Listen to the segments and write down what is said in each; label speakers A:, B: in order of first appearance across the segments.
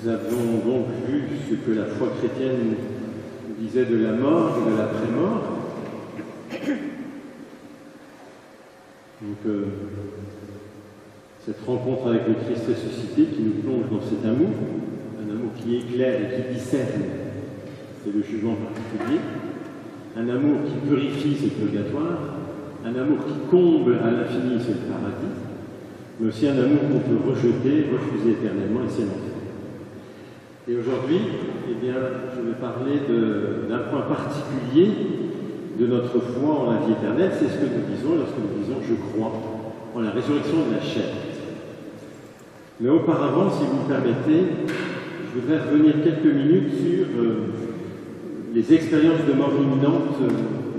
A: Nous avons donc vu ce que la foi chrétienne disait de la mort et de l'après-mort. Donc, cette rencontre avec le Christ ressuscité qui nous plonge dans cet amour, un amour qui éclaire et qui discerne, c'est le jugement particulier, un amour qui purifie, c'est le purgatoire, un amour qui comble à l'infini, c'est le paradis, mais aussi un amour qu'on peut rejeter, refuser éternellement, et c'est l'enfer. Et aujourd'hui, eh bien, je vais parler d'un point particulier de notre foi en la vie éternelle. C'est ce que nous disons lorsque nous disons « je crois en la résurrection de la chair ». Mais auparavant, si vous me permettez, je voudrais revenir quelques minutes sur les expériences de mort imminente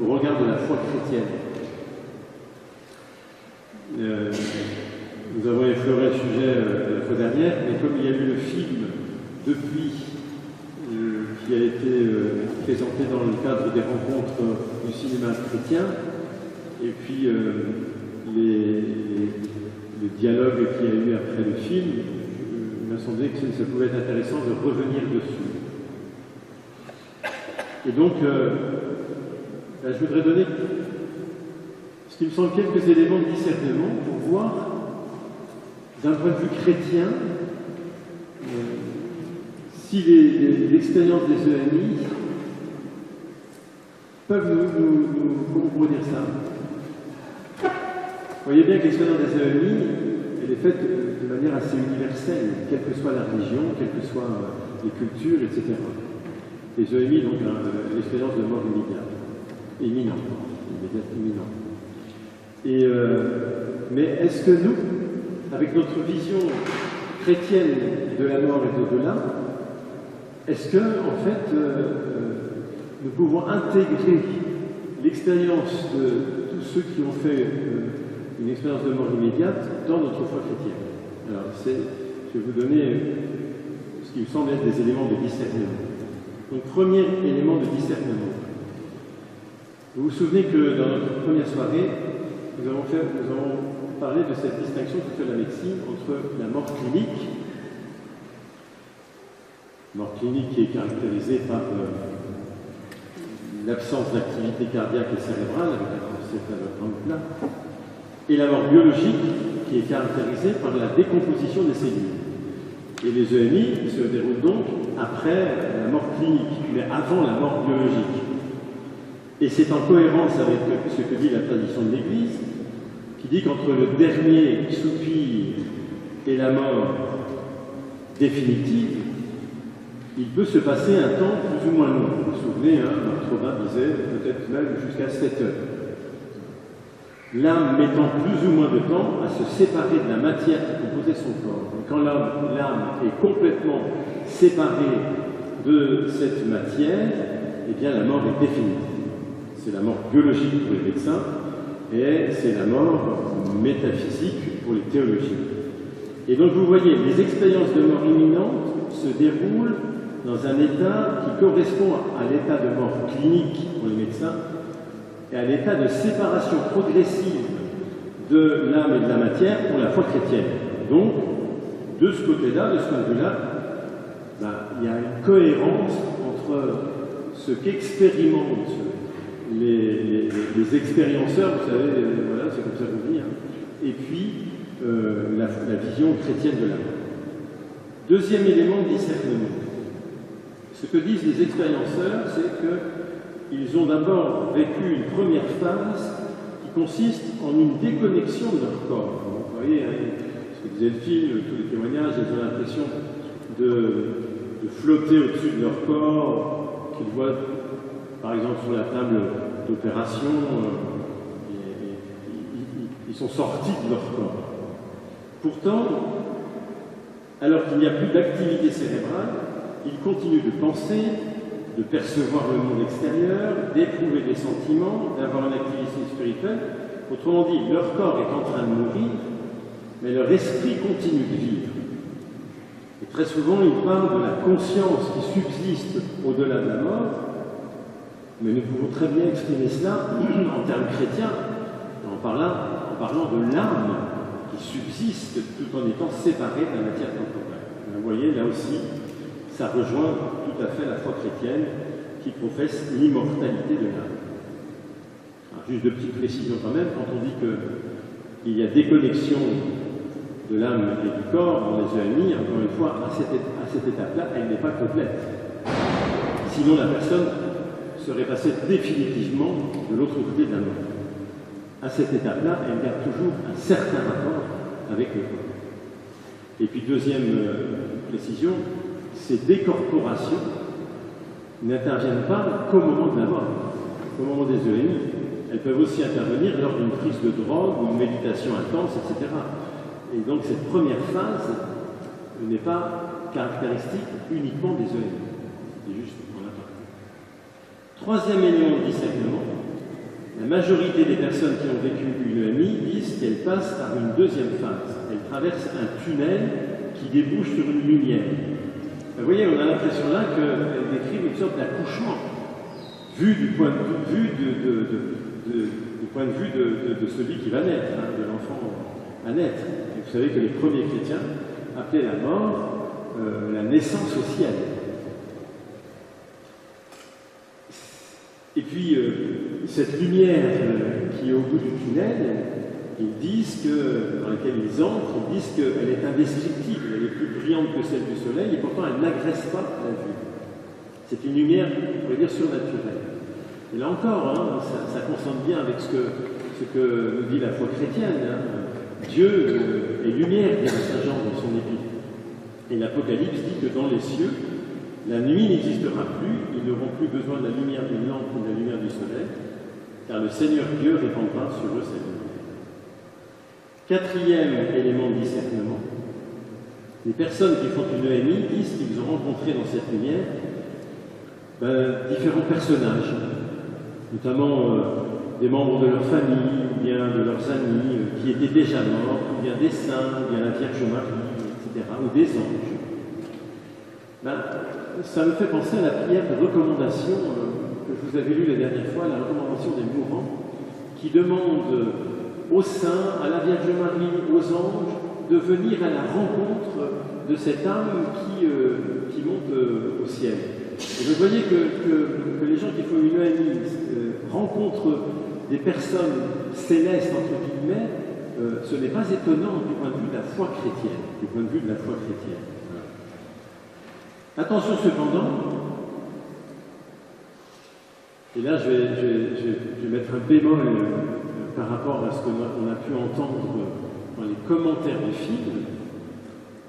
A: au regard de la foi chrétienne. Nous avons effleuré le sujet la fois dernière, mais comme il y a eu le film depuis qui a été présenté dans le cadre des rencontres du cinéma chrétien, et puis le dialogue qu'il y a eu après le film, il m'a semblé que ça pouvait être intéressant de revenir dessus. Et donc, je voudrais donner, ce qui me semble, quelques éléments de discernement pour voir, d'un point de vue chrétien, si l'expérience des EMI peuvent comment on pourrait dire ça? Vous voyez bien que l'expérience des EMI, elle est faite de manière assez universelle, quelle que soit la religion, quelles que soient les cultures, etc. Les EMI, donc l'expérience de mort imminente. Et, mais est-ce que nous, avec notre vision chrétienne de la mort et de-delà, est-ce que, en fait, nous pouvons intégrer l'expérience de tous ceux qui ont fait une expérience de mort immédiate dans notre foi chrétienne? Alors, je vais vous donner ce qui me semble être des éléments de discernement. Donc, premier élément de discernement. Vous vous souvenez que dans notre première soirée, nous avons parlé de cette distinction que fait la médecine entre la mort clinique qui est caractérisée par l'absence d'activité cardiaque et cérébrale, avec un encéphalograme plat, et la mort biologique, qui est caractérisée par la décomposition des cellules. Et les EMI se déroulent donc après la mort clinique, mais avant la mort biologique. Et c'est en cohérence avec ce que dit la tradition de l'Église, qui dit qu'entre le dernier soupir et la mort définitive, il peut se passer un temps plus ou moins long. Vous vous souvenez, Marc Robin disait peut-être même jusqu'à 7 heures. L'âme mettant plus ou moins de temps à se séparer de la matière qui composait son corps. Et quand l'âme est complètement séparée de cette matière, eh bien la mort est définitive. C'est la mort biologique pour les médecins et c'est la mort métaphysique pour les théologiens. Et donc vous voyez, les expériences de mort imminente se déroulent dans un état qui correspond à l'état de mort clinique pour les médecins et à l'état de séparation progressive de l'âme et de la matière pour la foi chrétienne. Donc, de ce côté-là, de ce point de vue-là, il y a une cohérence entre ce qu'expérimentent les expérienceurs, vous savez, voilà, c'est comme ça qu'on dit, et puis la vision chrétienne de l'âme. Deuxième élément de discernement. Ce que disent les expérienceurs, c'est qu'ils ont d'abord vécu une première phase qui consiste en une déconnexion de leur corps. Vous voyez, ce que disait le film, tous les témoignages, ils ont l'impression de flotter au-dessus de leur corps, qu'ils voient, par exemple, sur la table d'opération, ils sont sortis de leur corps. Pourtant, alors qu'il n'y a plus d'activité cérébrale, ils continuent de penser, de percevoir le monde extérieur, d'éprouver des sentiments, d'avoir une activité spirituelle. Autrement dit, leur corps est en train de mourir, mais leur esprit continue de vivre. Et très souvent, ils parlent de la conscience qui subsiste au-delà de la mort, mais nous pouvons très bien exprimer cela en termes chrétiens, en parlant de l'âme qui subsiste tout en étant séparée de la matière temporelle. Vous voyez, là aussi, ça rejoint tout à fait la foi chrétienne qui professe l'immortalité de l'âme. Juste de petites précisions quand même, quand on dit qu'il y a déconnexion de l'âme et du corps dans les EMI, encore une fois, à cette étape-là, elle n'est pas complète. Sinon, la personne serait passée définitivement de l'autre côté de la mort. À cette étape-là, elle garde toujours un certain rapport avec le corps. Et puis, deuxième précision, ces décorporations n'interviennent pas qu'au moment de la mort, au moment des EMI. Elles peuvent aussi intervenir lors d'une prise de drogue ou une méditation intense, etc. Et donc cette première phase n'est pas caractéristique uniquement des EMI. C'est juste en aparté. Troisième élément de discernement, la majorité des personnes qui ont vécu une EMI disent qu'elles passent par une deuxième phase. Elles traversent un tunnel qui débouche sur une lumière. Vous voyez, on a l'impression là qu'elles décrivent une sorte d'accouchement, vu du point de vue de celui qui va naître, hein, de l'enfant à naître. Et vous savez que les premiers chrétiens appelaient la mort la naissance au ciel. Et puis, cette lumière qui est au bout du tunnel, ils disent que, dans laquelle ils entrent, ils disent qu'elle est indescriptible, elle est plus brillante que celle du soleil, et pourtant elle n'agresse pas la vue. C'est une lumière, on pourrait dire, surnaturelle. Et là encore, hein, ça consonne bien avec ce que nous dit la foi chrétienne. Hein. Dieu est lumière, dit Saint Jean dans son épître. Et l'Apocalypse dit que dans les cieux, la nuit n'existera plus, ils n'auront plus besoin de la lumière d'une lampe ou de la lumière du soleil, car le Seigneur Dieu répandra sur eux sa lumière. Quatrième élément de discernement, les personnes qui font une EMI disent qu'ils ont rencontré dans cette lumière différents personnages, notamment des membres de leur famille, ou bien de leurs amis qui étaient déjà morts, ou bien des saints, ou bien la Vierge Marie, etc., ou des anges. Ça me fait penser à la prière de recommandation que je vous avais lue la dernière fois, la recommandation des mourants, qui demande aux saints, à la Vierge Marie, aux anges, de venir à la rencontre de cette âme qui monte au ciel. Et vous voyez que les gens qui font une EMI rencontrent des personnes célestes, entre guillemets, ce n'est pas étonnant du point de vue de la foi chrétienne, du point de vue de la foi chrétienne. Attention cependant, et là je vais mettre un bémol par rapport à ce qu'on a pu entendre dans les commentaires du film.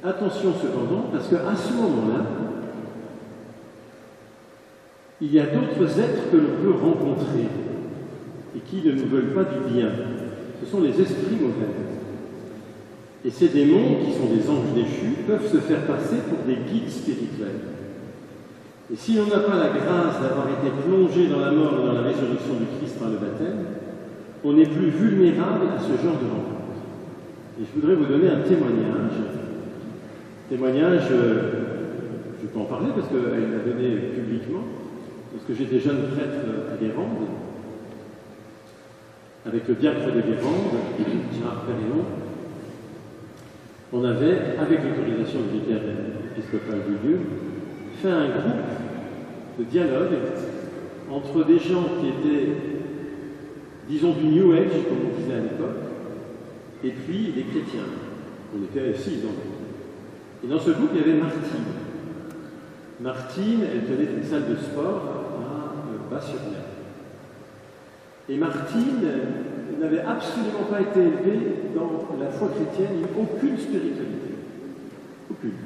A: Attention cependant, parce qu'à ce moment-là, il y a d'autres êtres que l'on peut rencontrer et qui ne nous veulent pas du bien. Ce sont les esprits mauvais. Et ces démons, qui sont des anges déchus, peuvent se faire passer pour des guides spirituels. Et si l'on n'a pas la grâce d'avoir été plongé dans la mort et dans la résurrection du Christ par le baptême, on est plus vulnérable à ce genre de rencontre. Et je voudrais vous donner un témoignage. Je peux en parler parce qu'elle l'a donné publiquement, parce que j'étais jeune prêtre à Guérande, avec le diacre de Guérande, Gérard Perrinon. On avait, avec l'autorisation du vicaire épiscopal du lieu, fait un groupe de dialogue entre des gens qui étaient, disons, du New Age, comme on disait à l'époque, et puis des chrétiens. On était 6 dans le groupe. Et dans ce groupe, il y avait Martine. Martine, elle tenait une salle de sport à Bas-sur-Mer. Et Martine n'avait absolument pas été élevée dans la foi chrétienne, aucune spiritualité. Aucune.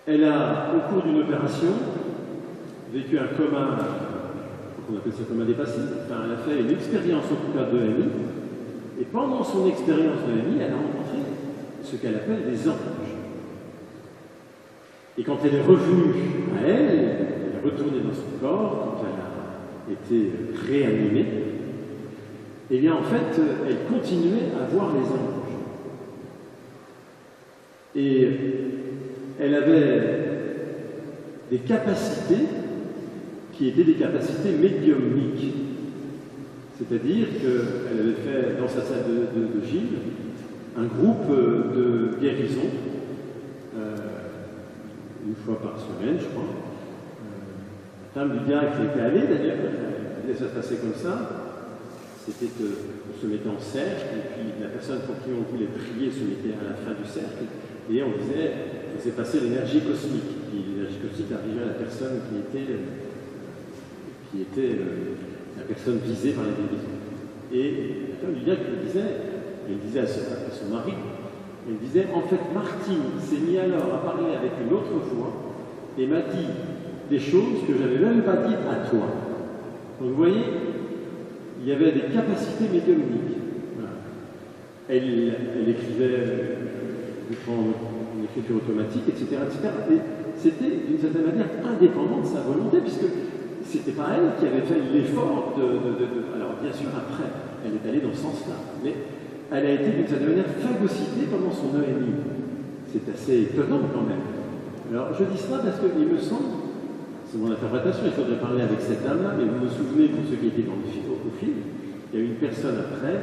A: Elle a, au cours d'une opération, vécu un coma, on appelle ça coma dépassé, enfin, elle a fait une expérience en tout cas de EMI, et pendant son expérience de EMI, elle a rencontré ce qu'elle appelle des anges. Et quand elle est revenue à elle est retournée dans son corps, quand elle a été réanimée, et bien en fait, elle continuait à voir les anges. Et elle avait des capacités qui étaient des capacités médiumniques. C'est-à-dire qu'elle avait fait dans sa salle de gym un groupe de guérison une fois par semaine, je crois. La femme du gars qui était allé d'ailleurs, ça se passait comme ça. C'était qu'on se mettait en cercle, et puis la personne pour qui on voulait prier se mettait à la fin du cercle, et on faisait passer l'énergie cosmique. Puis l'énergie cosmique arrivait à la personne qui était la personne visée par les guérisons. Et la femme du gars elle disait à son mari, elle disait, en fait, Martine s'est mis alors à parler avec une autre voix, et m'a dit des choses que je n'avais même pas dites à toi. Donc vous voyez, il y avait des capacités médiumniques. Voilà. Elle écrivait une écriture automatique, etc. Et c'était d'une certaine manière indépendant de sa volonté, puisque c'était pas elle qui avait fait l'effort Alors bien sûr, après, elle est allée dans ce sens-là, mais elle a été d'une certaine manière phagocytée pendant son EMI. C'est assez étonnant quand même. Alors je dis cela parce qu'il me semble, c'est mon interprétation, il faudrait parler avec cette dame-là, mais vous vous souvenez, pour ceux qui étaient au film, il y a eu une personne après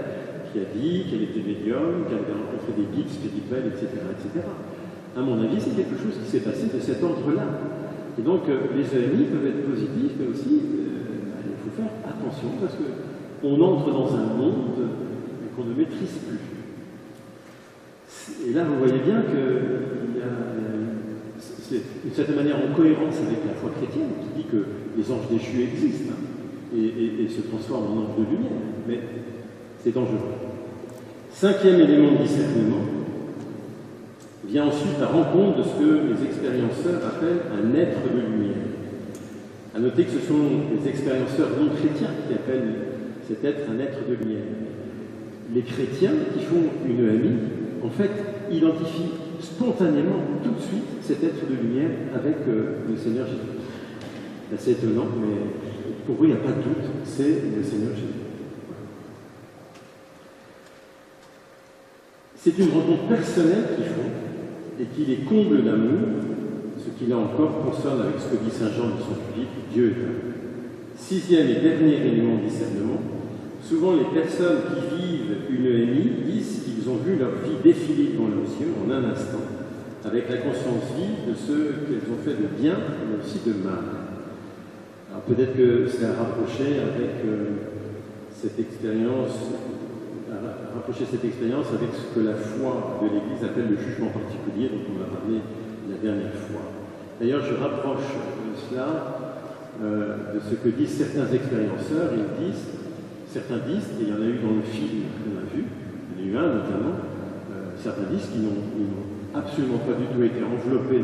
A: qui a dit qu'elle était médium, qu'elle avait rencontré des guides spirituels, etc., etc. À mon avis, c'est quelque chose qui s'est passé de cet ordre-là. Et donc, les EMI peuvent être positifs, mais aussi, il faut faire attention, parce qu'on entre dans un monde qu'on ne maîtrise plus. Et là, vous voyez bien qu'il y a c'est d'une certaine manière en cohérence avec la foi chrétienne qui dit que les anges déchus existent et se transforment en anges de lumière, mais c'est dangereux. Cinquième élément de discernement vient ensuite la rencontre de ce que les expérienceurs appellent un être de lumière. À noter que ce sont les expérienceurs non chrétiens qui appellent cet être un être de lumière. Les chrétiens qui font une EMI, en fait, identifient spontanément, tout de suite, cet être de lumière avec le Seigneur Jésus. C'est assez étonnant, mais pour eux, il n'y a pas de doute, c'est le Seigneur Jésus. C'est une rencontre personnelle qu'ils font et qui les comble d'amour, ce qui là encore consonne avec ce que dit Saint Jean dans son livre, Dieu est un. Sixième et dernier élément de discernement, souvent les personnes qui vivent une EMI disent qu'ils ont vu leur vie défiler devant leurs yeux en un instant, avec la conscience vive de ce qu'elles ont fait de bien, mais aussi de mal. Alors peut-être que c'est à rapprocher avec cette expérience avec ce que la foi de l'Église appelle le jugement particulier, dont on a parlé la dernière fois. D'ailleurs, je rapproche cela de ce que disent certains expérienceurs. Certains disent, et il y en a eu dans le film qu'on a vu, il y en a eu un notamment, certains disent qu'ils n'ont absolument pas du tout été enveloppés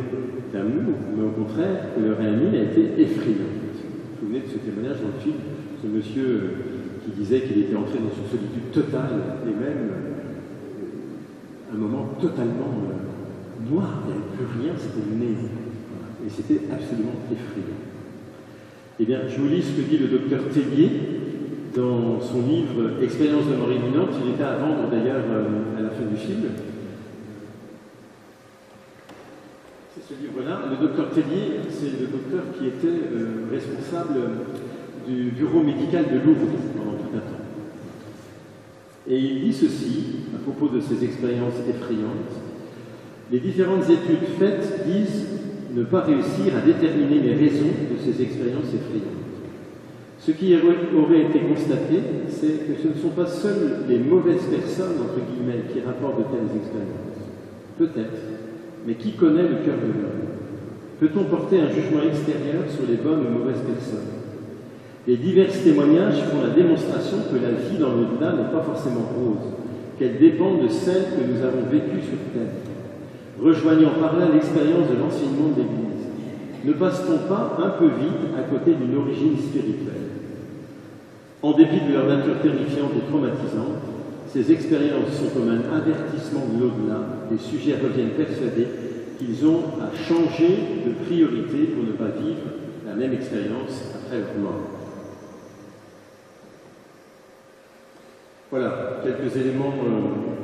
A: d'amour, mais au contraire, que leur ennemi a été effrayant. Vous vous souvenez de ce témoignage dans le film, ce monsieur qui disait qu'il était entré dans une solitude totale, et même un moment totalement noir, il n'y avait plus rien, c'était le néant. Et c'était absolument effrayant. Eh bien, je vous lis ce que dit le docteur Tellier dans son livre « Expérience de mort imminente ». Il était à vendre d'ailleurs à la fin du film. C'est ce livre-là. Le docteur Tellier, c'est le docteur qui était responsable du bureau médical de Lourdes pendant tout un temps. Et il dit ceci, à propos de ces expériences effrayantes. Les différentes études faites disent ne pas réussir à déterminer les raisons de ces expériences effrayantes. Ce qui aurait été constaté, c'est que ce ne sont pas seules les mauvaises personnes, entre guillemets, qui rapportent de telles expériences. Peut-être, mais qui connaît le cœur de l'homme? Peut-on porter un jugement extérieur sur les bonnes ou mauvaises personnes? Les divers témoignages font la démonstration que la vie dans l'au-delà n'est pas forcément rose, qu'elle dépend de celle que nous avons vécue sur Terre, rejoignant par là l'expérience de l'enseignement de l'Église. Ne passe-t-on pas un peu vite à côté d'une origine spirituelle? En dépit de leur nature terrifiante et traumatisante, ces expériences sont comme un avertissement de l'au-delà. Les sujets reviennent persuadés qu'ils ont à changer de priorité pour ne pas vivre la même expérience après leur mort. Voilà, quelques éléments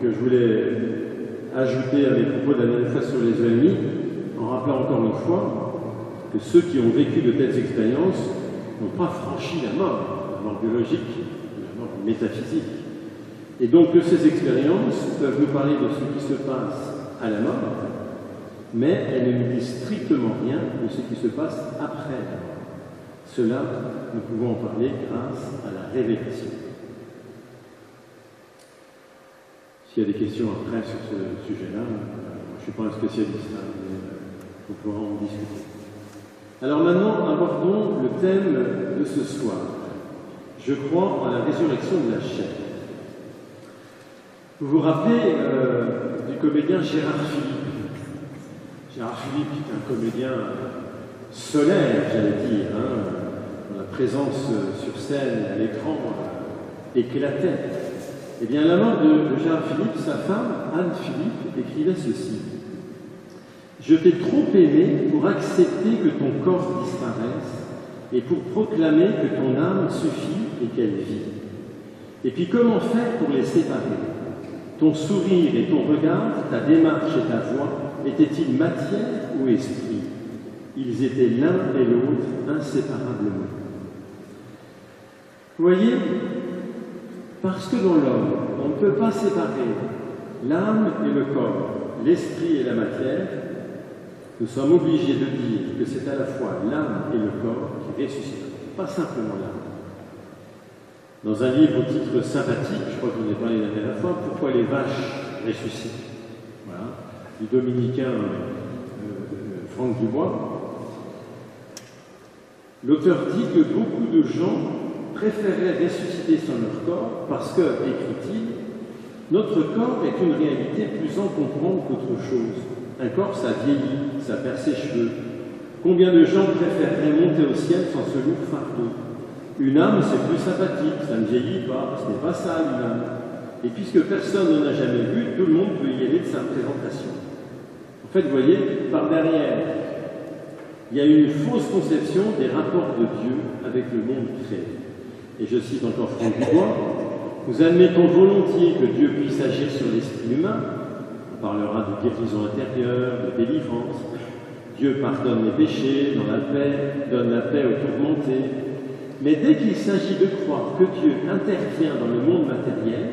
A: que je voulais ajouter à mes propos de la dernière fois sur les EMI, en rappelant encore une fois que ceux qui ont vécu de telles expériences n'ont pas franchi la mort biologique, la mort métaphysique. Et donc que ces expériences peuvent nous parler de ce qui se passe à la mort, mais elles ne nous disent strictement rien de ce qui se passe après la mort. Cela, nous pouvons en parler grâce à la révélation. S'il y a des questions après sur ce sujet-là, je ne suis pas un spécialiste, hein, mais on pourra en discuter. Alors maintenant, abordons le thème de ce soir. Je crois en la résurrection de la chair. Vous vous rappelez du comédien Gérard Philippe. Gérard Philippe est un comédien solaire, j'allais dire, hein, dont la présence sur scène, à l'écran, éclatait. Eh bien, à la mort de Gérard Philippe, sa femme, Anne Philippe, écrivait ceci. « Je t'ai trop aimé pour accepter que ton corps disparaisse et pour proclamer que ton âme suffit et qu'elle vit. Et puis comment faire pour les séparer? Ton sourire et ton regard, ta démarche et ta voix, étaient-ils matière ou esprit? Ils étaient l'un et l'autre inséparablement. » Vous voyez, parce que dans l'homme, on ne peut pas séparer l'âme et le corps, l'esprit et la matière, nous sommes obligés de dire que c'est à la fois l'âme et le corps qui ressuscitent, pas simplement l'âme. Dans un livre au titre sympathique, je crois que je vous ai parlé la dernière fois, « Pourquoi les vaches ressuscitent ?» Voilà, du dominicain Franck Dubois. L'auteur dit que beaucoup de gens préféreraient ressusciter sur leur corps parce que, écrit-il, notre corps est une réalité plus encombrante qu'autre chose. Un corps, ça vieillit, ça perd ses cheveux. Combien de gens préféreraient monter au ciel sans ce lourd fardeau? Une âme, c'est plus sympathique, ça ne vieillit pas, ce n'est pas ça une âme. Et puisque personne n'en a jamais vu, tout le monde peut y aller de sa présentation. En fait, vous voyez, par derrière, il y a une fausse conception des rapports de Dieu avec le monde créé. Et je cite encore Franck Dubois, « Nous admettons volontiers que Dieu puisse agir sur l'esprit humain. On parlera de guérison intérieure, de délivrance. Dieu pardonne les péchés, donne la paix aux tourmentés. Mais dès qu'il s'agit de croire que Dieu intervient dans le monde matériel,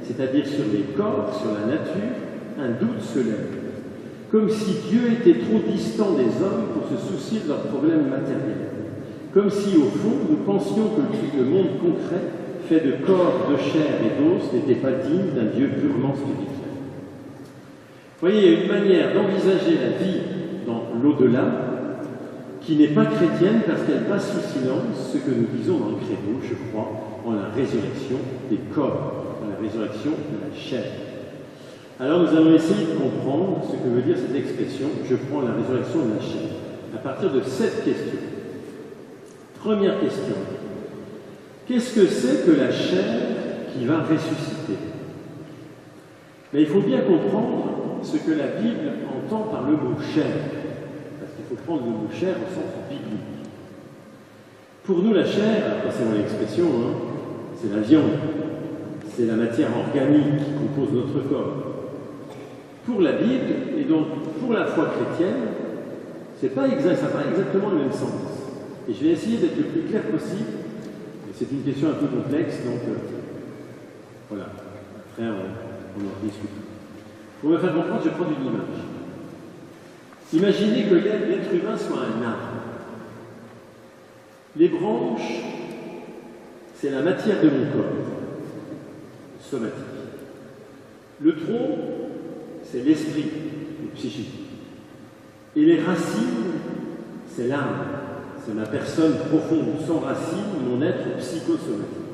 A: c'est-à-dire sur les corps, sur la nature, un doute se lève. Comme si Dieu était trop distant des hommes pour se soucier de leurs problèmes matériels. Comme si, au fond, nous pensions que le monde concret, fait de corps, de chair et d'os, n'était pas digne d'un Dieu purement spirituel. Vous voyez, il y a une manière d'envisager la vie dans l'au-delà qui n'est pas chrétienne parce qu'elle passe sous silence ce que nous disons dans le credo, je crois, en la résurrection des corps, en la résurrection de la chair. Alors nous allons essayer de comprendre ce que veut dire cette expression « je crois en la résurrection de la chair » à partir de 7 questions. Première question. Qu'est-ce que c'est que la chair qui va ressusciter? Mais il faut bien comprendre ce que la Bible entend par le mot « chair », parce qu'il faut prendre le mot « chair » au sens biblique. Pour nous, la chair, c'est mon expression, hein, c'est la viande, c'est la matière organique qui compose notre corps. Pour la Bible, et donc pour la foi chrétienne, ça n'a pas exactement le même sens. Et je vais essayer d'être le plus clair possible. C'est une question un peu complexe, donc voilà. Après, on en discute. Pour me faire comprendre, je prends une image. Imaginez que l'être humain soit un arbre. Les branches, c'est la matière de mon corps, somatique. Le tronc, c'est l'esprit, le psychique. Et les racines, c'est l'âme. C'est ma personne profonde, sans racines, mon être psychosomatique.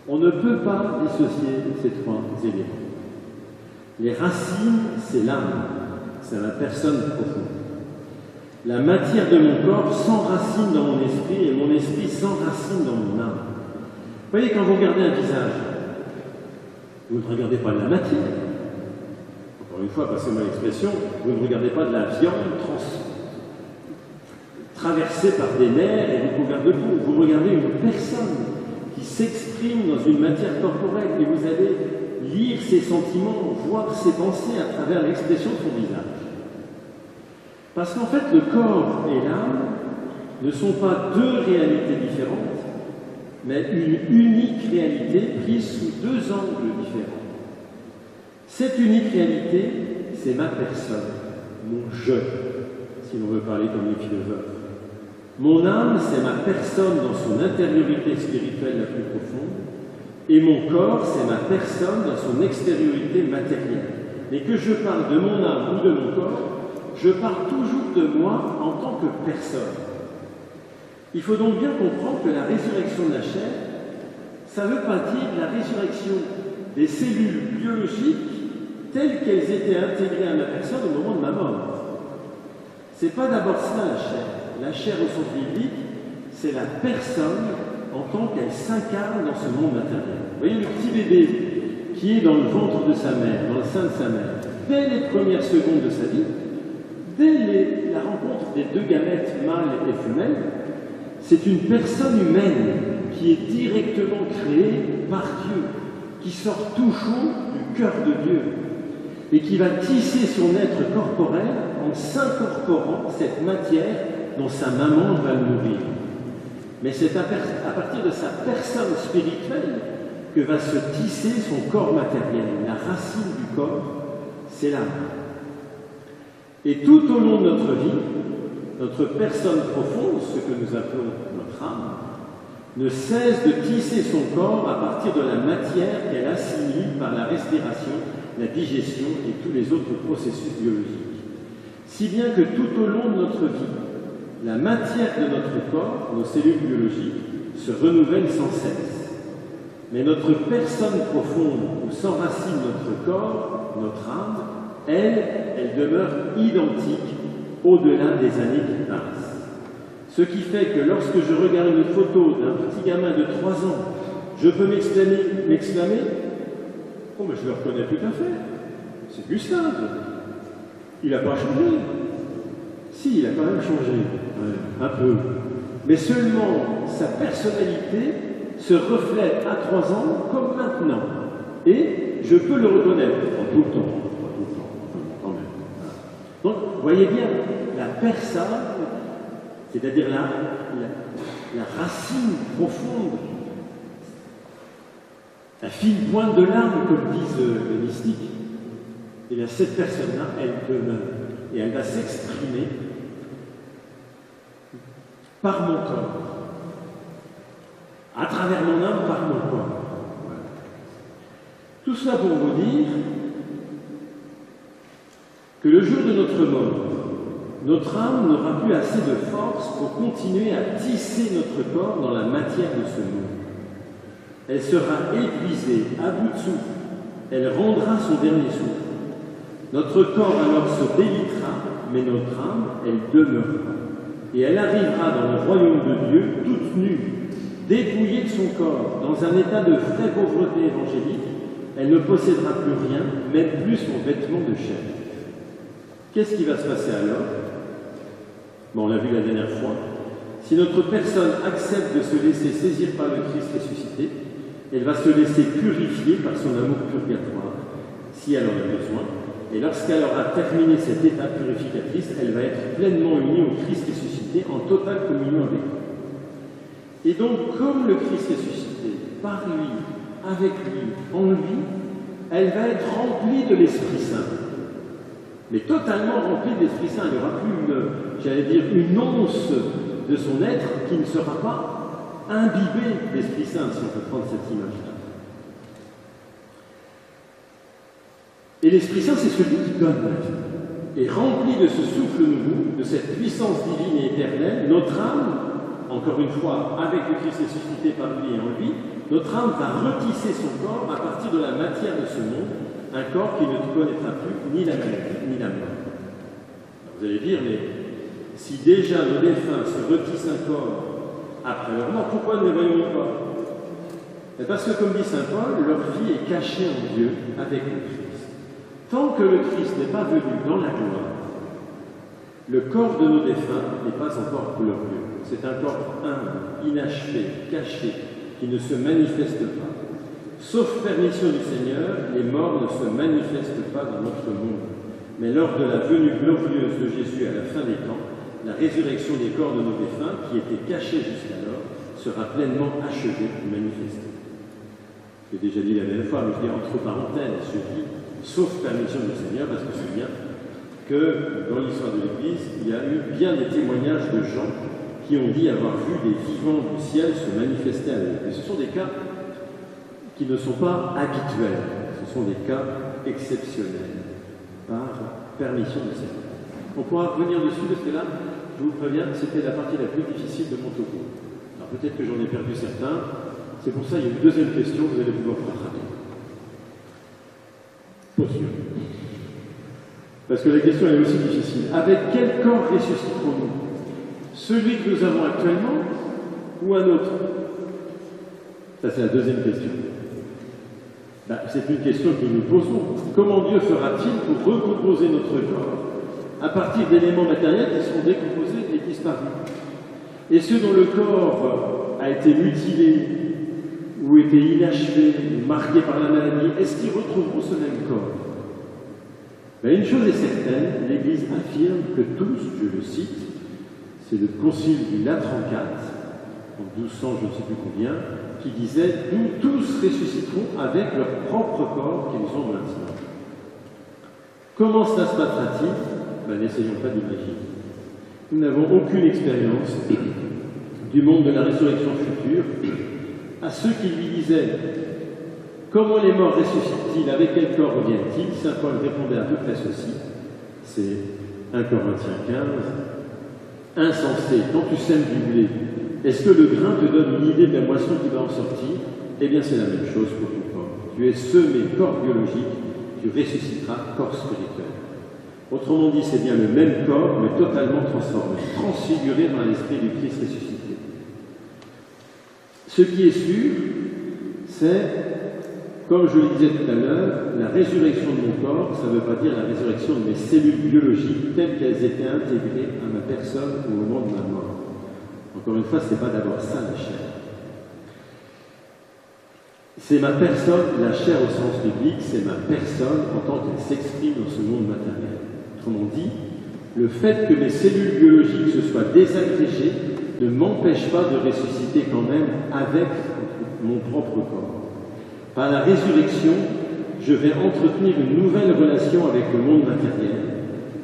A: On ne peut pas dissocier ces 3 éléments. Les racines, c'est l'âme, c'est ma personne profonde. La matière de mon corps sans racine dans mon esprit et mon esprit sans racine dans mon âme. Vous voyez, quand vous regardez un visage, vous ne regardez pas de la matière. Encore une fois, passez-moi l'expression, vous ne regardez pas de la viande traversée par des nerfs et recouverte de peau. Vous regardez une personne qui s'exprime dans une matière corporelle et vous allez lire ses sentiments, voir ses pensées à travers l'expression de son visage. Parce qu'en fait, le corps et l'âme ne sont pas 2 réalités différentes, mais une unique réalité prise sous 2 angles différents. Cette unique réalité, c'est ma personne. mon je, si l'on veut parler comme les philosophes. Mon âme, c'est ma personne dans son intériorité spirituelle la plus profonde, et mon corps, c'est ma personne dans son extériorité matérielle. Et que je parle de mon âme ou de mon corps, je parle toujours de moi en tant que personne. Il faut donc bien comprendre que la résurrection de la chair, ça ne veut pas dire la résurrection des cellules biologiques telles qu'elles étaient intégrées à ma personne au moment de ma mort. Ce n'est pas d'abord cela la chair. La chair au sens biblique, c'est la personne en tant qu'elle s'incarne dans ce monde matériel. Vous voyez le petit bébé qui est dans le ventre de sa mère, dans le sein de sa mère, dès les premières secondes de sa vie, dès la rencontre des deux gamètes mâles et femelles, c'est une personne humaine qui est directement créée par Dieu, qui sort tout chaud du cœur de Dieu et qui va tisser son être corporel en s'incorporant cette matière dont sa maman va le nourrir. Mais c'est à partir de sa personne spirituelle que va se tisser son corps matériel. La racine du corps, c'est l'âme. Et tout au long de notre vie, notre personne profonde, ce que nous appelons notre âme, ne cesse de tisser son corps à partir de la matière qu'elle assimile par la respiration, la digestion et tous les autres processus biologiques. Si bien que tout au long de notre vie, la matière de notre corps, nos cellules biologiques, se renouvelle sans cesse. Mais notre personne profonde, où s'enracine notre corps, notre âme, elle demeure identique au-delà des années qui passent. Ce qui fait que lorsque je regarde une photo d'un petit gamin de 3 ans, je peux m'exclamer « Oh, mais je le reconnais tout à fait, c'est Gustave, il n'a pas changé. » Si, il a quand même changé, un peu. Mais seulement sa personnalité se reflète à 3 ans comme maintenant. Et je peux le reconnaître en tout le temps. Quand même. Donc, vous voyez bien, la personne, c'est-à-dire la racine profonde, la fine pointe de l'âme, comme disent les mystiques, et bien cette personne-là, elle demeure. Et elle va s'exprimer par mon corps, à travers mon âme, par mon corps. Voilà. Tout cela pour vous dire que le jour de notre mort, notre âme n'aura plus assez de force pour continuer à tisser notre corps dans la matière de ce monde. Elle sera épuisée, à bout de souffle. Elle rendra son dernier souffle. Notre corps alors se délitera, mais notre âme, elle demeurera. Et elle arrivera dans le royaume de Dieu, toute nue, dépouillée de son corps, dans un état de vraie pauvreté évangélique. Elle ne possédera plus rien, même plus son vêtement de chair. Qu'est-ce qui va se passer alors? Bon, on l'a vu la dernière fois. Si notre personne accepte de se laisser saisir par le Christ ressuscité, elle va se laisser purifier par son amour purgatoire, si elle en a besoin. Et lorsqu'elle aura terminé cette étape purificatrice, elle va être pleinement unie au Christ ressuscité, en totale communion avec lui. Et donc, comme le Christ ressuscité, par lui, avec lui, en lui, elle va être remplie de l'Esprit Saint. Mais totalement remplie de l'Esprit Saint. Il n'y aura plus une once de son être qui ne sera pas imbibée d'Esprit Saint, si on peut prendre cette image-là. Et l'Esprit Saint, c'est celui qui donne la vie. Et rempli de ce souffle nouveau, de cette puissance divine et éternelle, notre âme, encore une fois, avec le Christ ressuscité par lui et en lui, notre âme va retisser son corps à partir de la matière de ce monde, un corps qui ne connaîtra plus ni la maladie, ni la mort. Alors vous allez dire, mais si déjà nos défunts se retissent un corps après leur mort, pourquoi ne les voyons pas? Parce que, comme dit saint Paul, leur vie est cachée en Dieu avec le Christ. Tant que le Christ n'est pas venu dans la gloire, le corps de nos défunts n'est pas encore glorieux. C'est un corps humble, inachevé, caché, qui ne se manifeste pas. Sauf permission du Seigneur, les morts ne se manifestent pas dans notre monde. Mais lors de la venue glorieuse de Jésus à la fin des temps, la résurrection des corps de nos défunts, qui étaient cachés jusqu'alors, sera pleinement achevée et manifestée. J'ai déjà dit la dernière fois, mais je dis entre parenthèses, je dis sauf permission du Seigneur, parce que c'est bien, que dans l'histoire de l'Église, il y a eu bien des témoignages de gens qui ont dit avoir vu des vivants du ciel se manifester à eux. Et ce sont des cas qui ne sont pas habituels, ce sont des cas exceptionnels, par permission de Seigneur. On pourra revenir dessus parce que là, je vous préviens, c'était la partie la plus difficile de mon topo. Alors peut-être que j'en ai perdu certains, c'est pour ça qu'il y a une deuxième question, vous allez pouvoir rattraper. Poursuivre. Parce que la question est aussi difficile. Avec quel corps ressusciterons-nous? Celui que nous avons actuellement ou un autre? Ça, c'est la deuxième question. C'est une question que nous nous posons. Comment Dieu fera-t-il pour recomposer notre corps à partir d'éléments matériels qui sont décomposés et disparus? Et ceux dont le corps a été mutilé ou été inachevé, ou marqué par la maladie, est-ce qu'ils retrouveront ce même corps? Une chose est certaine, l'Église affirme que tous, je le cite, c'est le concile du Latran IV, en 1200, je ne sais plus combien, qui disait « Nous tous ressusciterons avec leur propre corps qu'ils ont maintenant ». Comment cela se passera-t-il? N'essayons pas d'imaginer. Nous n'avons aucune expérience du monde de la résurrection future. À ceux qui lui disaient « Comment les morts ressuscitent-ils? Avec quel corps reviennent-ils » Saint Paul répondait à peu près ceci. C'est 1 Corinthiens 15. « Insensé, quand tu sèmes du blé, est-ce que le grain te donne une idée de la moisson qui va en sortir? Eh bien, c'est la même chose pour ton corps. Tu es semé corps biologique, tu ressusciteras corps spirituel. » Autrement dit, c'est bien le même corps, mais totalement transformé, transfiguré par l'Esprit du Christ ressuscité. Ce qui est sûr, c'est, comme je le disais tout à l'heure, la résurrection de mon corps, ça ne veut pas dire la résurrection de mes cellules biologiques telles qu'elles étaient intégrées à ma personne au moment de ma mort. Encore une fois, ce n'est pas d'abord ça la chair. C'est ma personne, la chair au sens biblique, c'est ma personne en tant qu'elle s'exprime dans ce monde matériel. Autrement dit, le fait que mes cellules biologiques se soient désagrégées ne m'empêche pas de ressusciter quand même avec mon propre corps. Par la résurrection, je vais entretenir une nouvelle relation avec le monde matériel.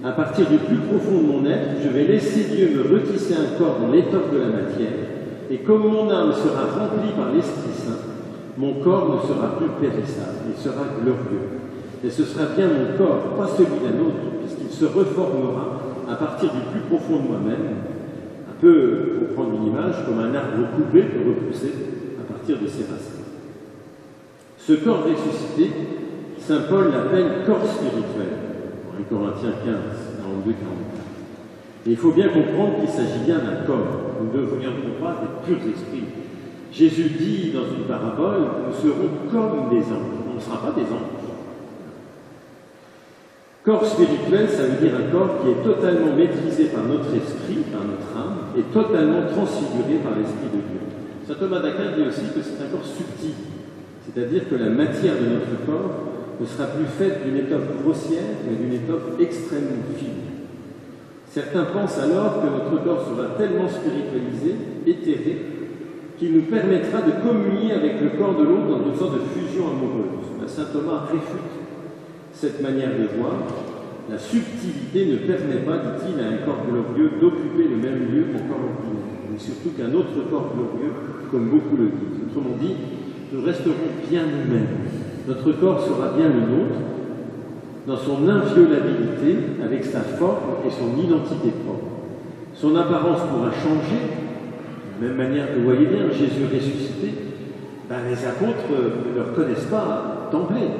A: À partir du plus profond de mon être, je vais laisser Dieu me retisser un corps dans l'étoffe de la matière, et comme mon âme sera remplie par l'Esprit Saint, mon corps ne sera plus périssable, il sera glorieux. Et ce sera bien mon corps, pas celui d'un autre, puisqu'il se reformera à partir du plus profond de moi-même, un peu, pour prendre une image, comme un arbre coupé peut repousser à partir de ses racines. Ce corps ressuscité, saint Paul l'appelle corps spirituel, en 1 Corinthiens 15, 42-44. Et il faut bien comprendre qu'il s'agit bien d'un corps. Nous ne deviendrons pas des purs esprits. Jésus dit dans une parabole, nous serons comme des anges. On ne sera pas des anges. Corps spirituel, ça veut dire un corps qui est totalement maîtrisé par notre esprit, par notre âme, et totalement transfiguré par l'Esprit de Dieu. Saint Thomas d'Aquin dit aussi que c'est un corps subtil, c'est-à-dire que la matière de notre corps ne sera plus faite d'une étoffe grossière, mais d'une étoffe extrêmement fine. Certains pensent alors que notre corps sera tellement spiritualisé, éthéré, qu'il nous permettra de communier avec le corps de l'autre dans une sorte de fusion amoureuse. Saint Thomas réfute cette manière de voir. La subtilité ne permet pas, dit-il, à un corps glorieux d'occuper le même lieu qu'un corps ordinaire, mais surtout qu'un autre corps glorieux, comme beaucoup le disent. Autrement dit, nous resterons bien nous-mêmes. Notre corps sera bien le nôtre, dans son inviolabilité, avec sa forme et son identité propre. Son apparence pourra changer, de la même manière que vous voyez bien, Jésus ressuscité, les apôtres ne le reconnaissent pas d'emblée.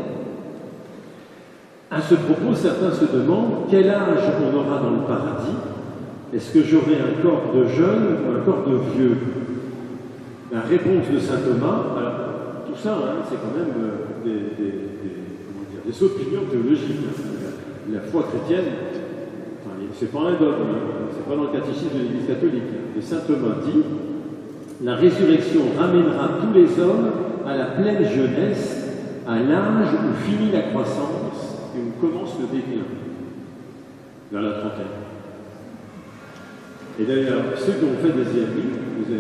A: À ce propos, certains se demandent quel âge on aura dans le paradis. Est-ce que j'aurai un corps de jeune ou un corps de vieux? La réponse de saint Thomas, alors tout ça, c'est quand même des opinions théologiques. La foi chrétienne, c'est pas un dogme, c'est pas dans le catéchisme de l'Église catholique. Et saint Thomas dit, la résurrection ramènera tous les hommes à la pleine jeunesse, à l'âge où finit la croissance et où commence le déclin, vers la trentaine. Et d'ailleurs, ceux qui ont fait des IRV disent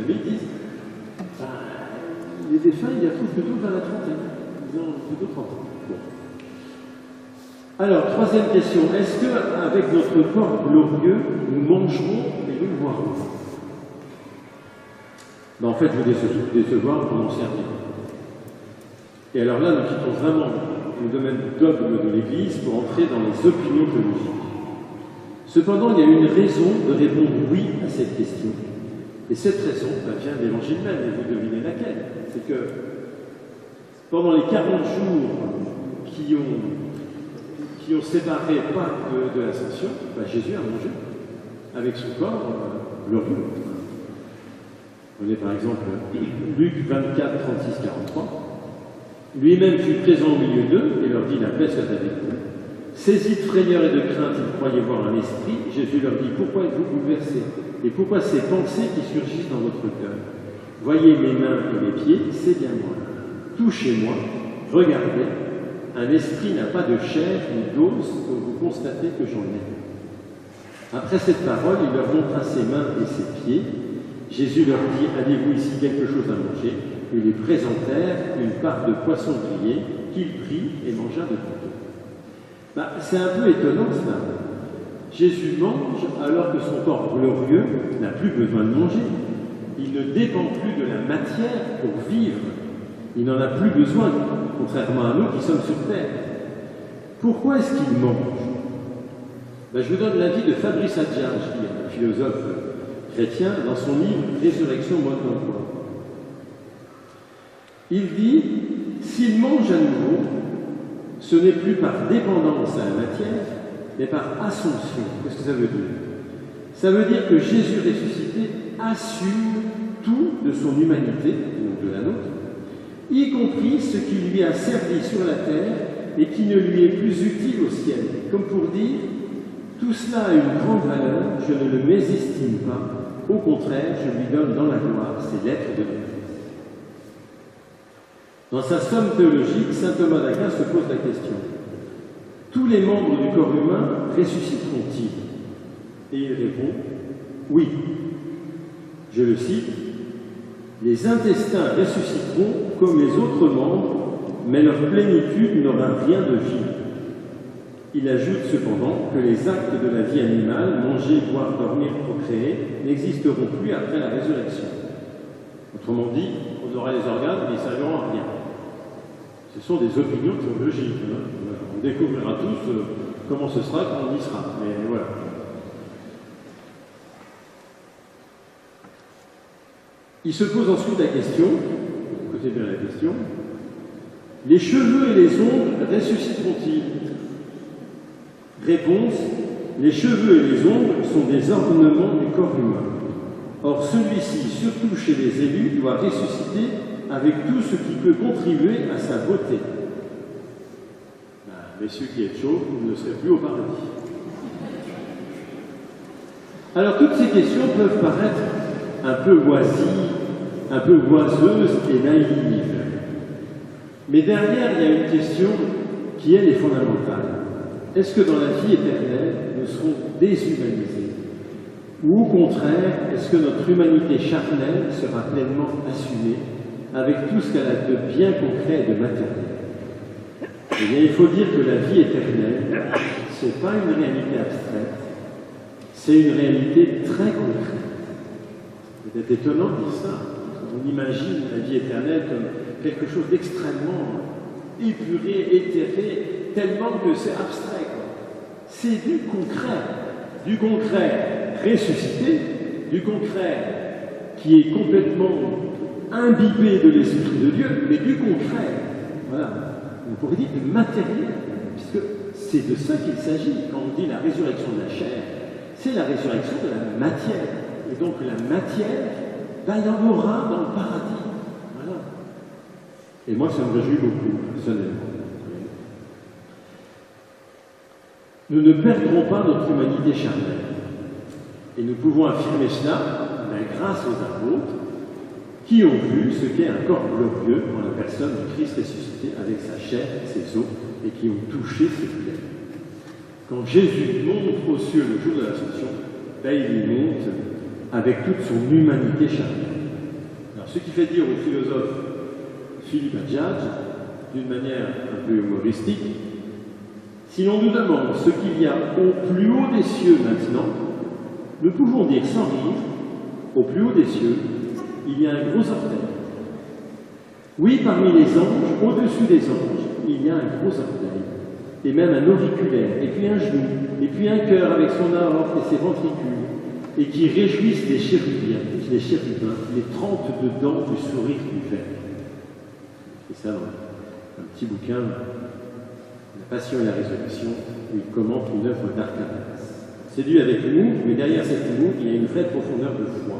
A: les défunts, ils la trouvent plutôt vers la trentaine. Ils ont plutôt 30 ans. Bon. Alors, troisième question, est-ce qu'avec notre corps glorieux, nous mangerons et nous boirons? Ben, en fait, je vais décevoir pour m'en servir. Et alors là, nous quittons vraiment le domaine du dogme de l'Église pour entrer dans les opinions théologiques. Cependant, il y a une raison de répondre oui à cette question. Et cette raison vient de l'Évangile même, et vous devinez laquelle. C'est que pendant les 40 jours qui ont séparé Pâques de l'Ascension, Jésus a mangé avec son corps glorieux. Prenez par exemple Luc 24, 36, 43. Lui-même fut présent au milieu d'eux et leur dit: la paix soit avec vous. Saisis de frayeur et de crainte, ils croyaient voir un esprit. Jésus leur dit: pourquoi êtes-vous bouleversés? Et pourquoi ces pensées qui surgissent dans votre cœur? Voyez mes mains et mes pieds, c'est bien moi. Touchez-moi, regardez. Un esprit n'a pas de chair ni d'os, pour vous constatez que j'en ai. Après cette parole, il leur montra ses mains et ses pieds. Jésus leur dit: avez-vous ici quelque chose à manger? Ils lui présentèrent une part de poisson grillé qu'il prit et mangea de tout. C'est un peu étonnant cela. Jésus mange alors que son corps glorieux n'a plus besoin de manger. Il ne dépend plus de la matière pour vivre. Il n'en a plus besoin, contrairement à nous qui sommes sur terre. Pourquoi est-ce qu'il mange? Je vous donne l'avis de Fabrice Adjadj, qui est un philosophe chrétien, dans son livre Résurrection, mode d'emploi. Il dit: s'il mange à nouveau, ce n'est plus par dépendance à la matière, mais par assomption. Qu'est-ce que ça veut dire? Ça veut dire que Jésus ressuscité assume tout de son humanité, donc de la nôtre, y compris ce qui lui a servi sur la terre et qui ne lui est plus utile au ciel. Comme pour dire: tout cela a une grande valeur, je ne le mésestime pas, au contraire, je lui donne dans la gloire ses lettres de Christ. Dans sa somme théologique, saint Thomas d'Aquin se pose la question: tous les membres du corps humain ressusciteront-ils? Et il répond: oui. Je le cite: les intestins ressusciteront comme les autres membres, mais leur plénitude n'aura rien de vie. Il ajoute cependant que les actes de la vie animale, manger, boire, dormir, procréer, n'existeront plus après la résurrection. Autrement dit, on aura les organes, mais ils ne serviront à rien. Ce sont des opinions théologiques. On découvrira tous comment ce sera quand on y sera. Mais voilà. Il se pose ensuite la question, écoutez bien la question: les cheveux et les ongles ressusciteront-ils? Réponse: les cheveux et les ongles sont des ornements du corps humain. Or, celui-ci, surtout chez les élus, doit ressusciter avec tout ce qui peut contribuer à sa beauté. Messieurs qui êtes chauds, vous ne serez plus au paradis. Alors, toutes ces questions peuvent paraître un peu oisives, un peu oiseuses et naïves. Mais derrière, il y a une question qui, elle, est fondamentale. Est-ce que dans la vie éternelle, nous serons déshumanisés? Ou au contraire, est-ce que notre humanité charnelle sera pleinement assumée avec tout ce qu'elle a de bien concret et de matériel? Eh bien, il faut dire que la vie éternelle, ce n'est pas une réalité abstraite, c'est une réalité très concrète. C'est peut-être étonnant de dire ça. On imagine la vie éternelle comme quelque chose d'extrêmement épuré, éthéré, tellement que c'est abstrait. C'est du concret ressuscité, du concret qui est complètement imbibé de l'Esprit de Dieu, mais du concret, voilà, on pourrait dire du matériel, puisque c'est de ça qu'il s'agit. Quand on dit la résurrection de la chair, c'est la résurrection de la matière. Et donc la matière, il y en aura dans le paradis. Voilà. Et moi, ça me réjouit beaucoup, personnellement. Nous ne perdrons pas notre humanité charnelle. Et nous pouvons affirmer cela grâce aux apôtres qui ont vu ce qu'est un corps glorieux en la personne du Christ ressuscité avec sa chair et ses os et qui ont touché ses plaies. Quand Jésus monte aux cieux le jour de l'Ascension, il y monte avec toute son humanité charnelle. Alors, ce qui fait dire au philosophe Philippe Adjadj, d'une manière un peu humoristique, Si l'on nous demande ce qu'il y a au plus haut des cieux maintenant, nous pouvons dire sans rire, au plus haut des cieux, il y a un gros orteil. Oui, parmi les anges, au-dessus des anges, il y a un gros orteil, et même un auriculaire, et puis un genou, et puis un cœur avec son aorte et ses ventricules, et qui réjouissent les chérubins, les 32 dents du sourire du Verbe. C'est ça, un petit bouquin, La Passion et la Résurrection, où il commente une œuvre d'Arcadias. C'est lu avec humour, mais derrière cet humour, il y a une vraie profondeur de foi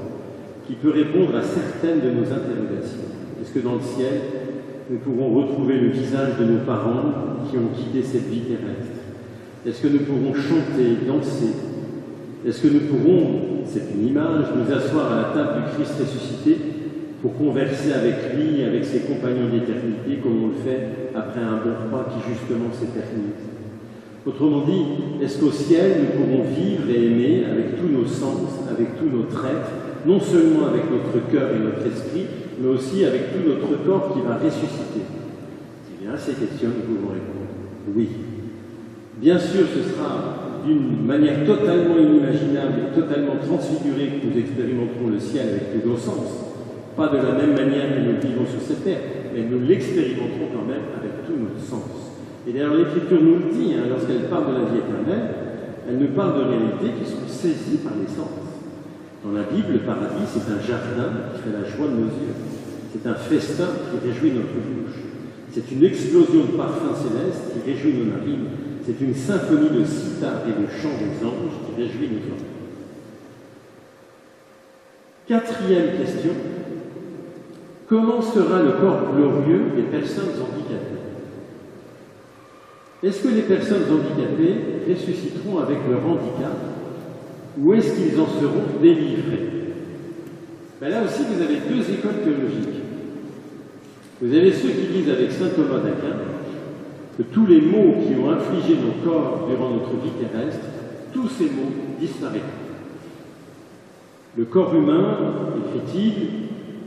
A: qui peut répondre à certaines de nos interrogations. Est-ce que dans le ciel, nous pourrons retrouver le visage de nos parents qui ont quitté cette vie terrestre? Est-ce que nous pourrons chanter, danser? Est-ce que nous pourrons, c'est une image, nous asseoir à la table du Christ ressuscité pour converser avec lui, avec ses compagnons d'éternité, comme on le fait après un bon repas qui justement s'éternise? Autrement dit, est-ce qu'au ciel, nous pourrons vivre et aimer avec tous nos sens, avec tous nos traits, non seulement avec notre cœur et notre esprit, mais aussi avec tout notre corps qui va ressusciter? Eh bien, à ces questions, nous pouvons répondre oui. Bien sûr, ce sera d'une manière totalement inimaginable et totalement transfigurée que nous expérimenterons le ciel avec tous nos sens. Pas de la même manière que nous vivons sur cette terre, mais nous l'expérimenterons quand même avec tous nos sens. Et d'ailleurs, l'Écriture nous le dit, lorsqu'elle parle de la vie éternelle, elle nous parle de réalités qui sont saisies par les sens. Dans la Bible, le paradis, c'est un jardin qui fait la joie de nos yeux. C'est un festin qui réjouit notre bouche. C'est une explosion de parfums célestes qui réjouit nos narines. C'est une symphonie de sitar et de chants des anges qui réjouit nos oreilles. Quatrième question. Comment sera le corps glorieux des personnes handicapées? Est-ce que les personnes handicapées ressusciteront avec leur handicap ou est-ce qu'ils en seront délivrés? Là aussi, vous avez deux écoles théologiques. Vous avez ceux qui disent avec saint Thomas d'Aquin que tous les maux qui ont infligé nos corps durant notre vie terrestre, tous ces maux disparaîtront. Le corps humain, écrit-il,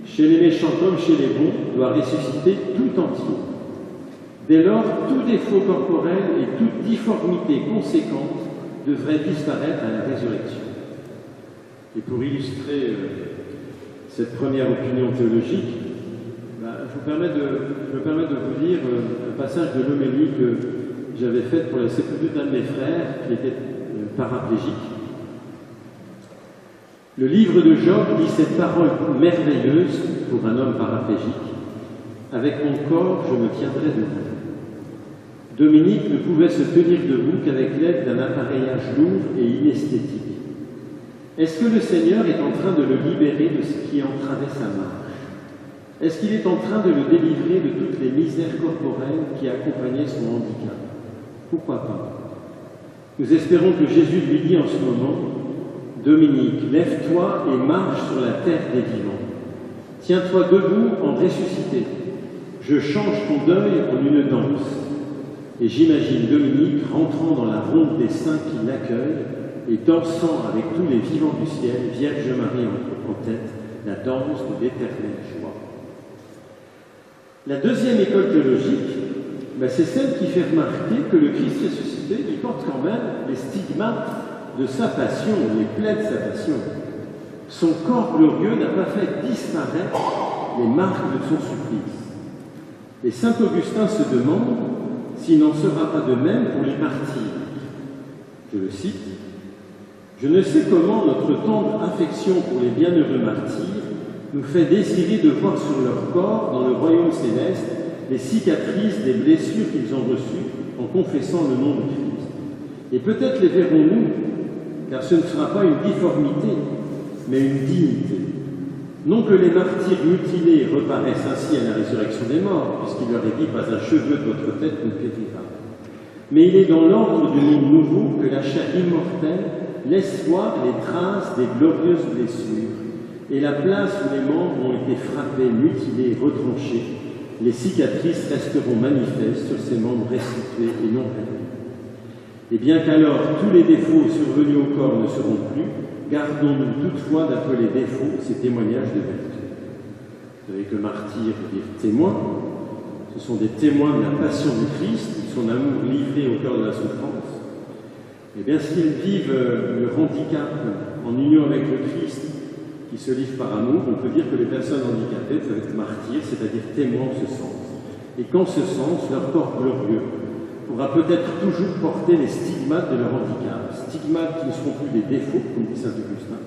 A: chez les méchants comme chez les bons, doit ressusciter tout entier. Dès lors, tout défaut corporel et toute difformité conséquente devrait disparaître à la résurrection. Et pour illustrer cette première opinion théologique, je me permets de vous lire un passage de l'homélie que j'avais faite pour la sépulture d'un de mes frères qui était paraplégique. Le livre de Job dit cette parole merveilleuse pour un homme paraplégique. Avec mon corps, je me tiendrai debout. Dominique ne pouvait se tenir debout qu'avec l'aide d'un appareillage lourd et inesthétique. Est-ce que le Seigneur est en train de le libérer de ce qui entravait sa marche? Est-ce qu'il est en train de le délivrer de toutes les misères corporelles qui accompagnaient son handicap? Pourquoi pas? Nous espérons que Jésus lui dit en ce moment: Dominique, lève-toi et marche sur la terre des vivants. Tiens-toi debout en ressuscité. Je change ton deuil en une danse. Et j'imagine Dominique rentrant dans la ronde des saints qui l'accueillent et dansant avec tous les vivants du ciel, Vierge Marie en tête, la danse de l'éternelle joie. La deuxième école théologique, c'est celle qui fait remarquer que le Christ ressuscité, il porte quand même les stigmates de sa passion, les plaies de sa passion. Son corps glorieux n'a pas fait disparaître les marques de son supplice. Et saint Augustin se demande s'il n'en sera pas de même pour les martyrs. Je le cite: « Je ne sais comment notre tendre affection pour les bienheureux martyrs nous fait désirer de voir sur leur corps, dans le royaume céleste, les cicatrices des blessures qu'ils ont reçues en confessant le nom du Christ. Et peut-être les verrons-nous, car ce ne sera pas une difformité, mais une dignité. Non que les martyrs mutilés reparaissent ainsi à la résurrection des morts, puisqu'il leur est dit: pas un cheveu de votre tête ne pétrira. Mais il est dans l'ordre du monde nouveau que la chair immortelle laisse voir les traces des glorieuses blessures, et la place où les membres ont été frappés, mutilés, retranchés, les cicatrices resteront manifestes sur ces membres restitués et non perdus. Et bien qu'alors tous les défauts survenus au corps ne seront plus, gardons-nous toutefois d'appeler défauts ces témoignages de vertu. Vous savez que martyrs veut dire témoins. Ce sont des témoins de la passion du Christ, son amour livré au cœur de la souffrance, eh bien, s'ils vivent le handicap en union avec le Christ qui se livre par amour, on peut dire que les personnes handicapées peuvent être martyrs, c'est-à-dire témoins en ce sens. Et qu'en ce sens, leur corps glorieux pourra peut-être toujours porter les stigmates de leur handicap, stigmates qui ne seront plus des défauts, comme dit saint Augustin,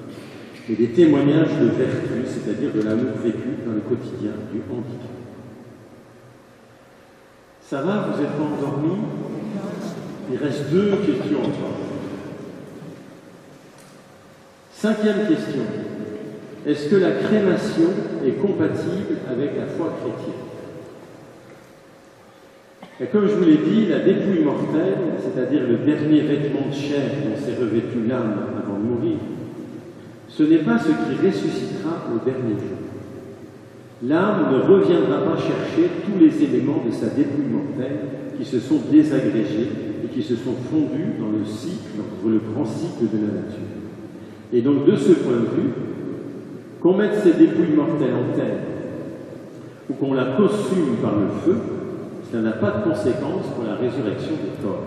A: mais des témoignages de vertu, c'est-à-dire de l'amour vécu dans le quotidien du handicap. Ça va, vous êtes pas endormis? Il reste 2 questions encore. 5e question. Est-ce que la crémation est compatible avec la foi chrétienne? Et comme je vous l'ai dit, la dépouille mortelle, c'est-à-dire le dernier vêtement de chair dont s'est revêtue l'âme avant de mourir, ce n'est pas ce qui ressuscitera au dernier jour. L'âme ne reviendra pas chercher tous les éléments de sa dépouille mortelle qui se sont désagrégés et qui se sont fondus dans le cycle, dans le grand cycle de la nature. Et donc, de ce point de vue, qu'on mette ces dépouilles mortelles en terre ou qu'on la consume par le feu, cela n'a pas de conséquence pour la résurrection des corps.